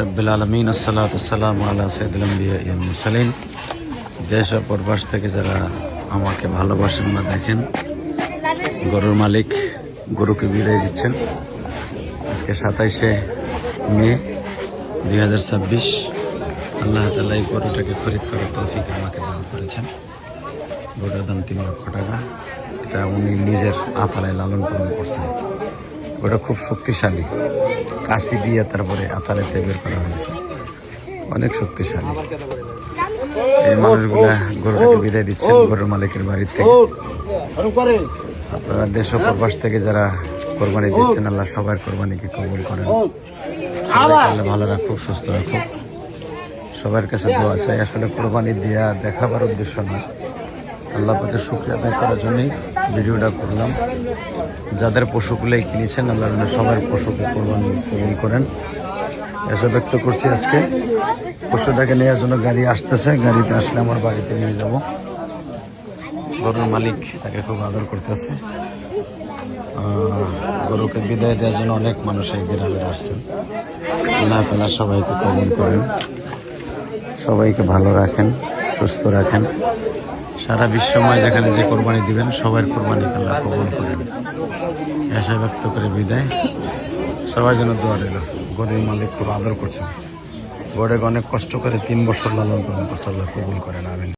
রব্বিল আলামিন আসসালাতু ওয়াসসালামু আলা সাইয়্যিদিল আমবিয়া ওয়াল মুরসালিন। দেশ ও প্রবাস থেকে যারা আমাকে ভালোবাসেন বা দেখেন, গরুর মালিক গরুকে বিদায় দিচ্ছেন। আজকে 27শে মে 2026। আল্লাহ তাআলা এই গরুটাকে খরিদ করার তৌফিক আমাকে দান করেছেন। গরুটার দাম 3 লক্ষ টাকা। এটা উনি নিজের আতালায় লালন পালন করছেন। ওটা খুব শক্তিশালী, কাশি দিয়ে তারপরে আতালেতে বের করা হয়েছে, অনেক শক্তিশালী। এই মানুষগুলা গরুটাকে বিদায় দিচ্ছেন গরুর মালিকের বাড়ি থেকে। আপনারা দেশ ও প্রবাস থেকে যারা কোরবানি দিচ্ছেন, আল্লাহ সবার কোরবানিকে কবুল করেন। আল্লাহ ভালো রাখুক, সুস্থ রাখুক। সবার কাছে দোয়া চাই। আসলে কোরবানি দিয়া দেখাবার উদ্দেশ্য না, আল্লাহ পাকের শুকরিয়া আদায় করার জন্যই ভিডিওটা করলাম। যাদের পশুগুলোই কিনেছেন, আল্লাহ সবার পশুকে কোরবানি কবুল করেন এসব ব্যক্ত করছি। আজকে পশুটাকে নেওয়ার জন্য গাড়ি আসতেছে, গাড়িতে আসলে আমার বাড়িতে নিয়ে যাব। গরুর মালিক তাকে খুব আদর করতেছে। গরুকে বিদায় দেওয়ার জন্য অনেক মানুষ এই গ্রামে আসছেন। আল্লাহ তাআলা সবাইকে কবুল করেন, সবাইকে ভালো রাখেন, সুস্থ রাখেন। সারা বিশ্বময় যেখানে যে কোরবানি দিবেন, সবার কোরবানি আল্লাহ কবুল করেন আশা ব্যক্ত করে বিদায়। সবার জন্য দোয়া রইল। গরুর মালিক খুব আদর করছেন। গরুকে অনেক কষ্ট করে 3 বছর লালন পালন করছে, আল্লাহ কবুল করেন, আমিন।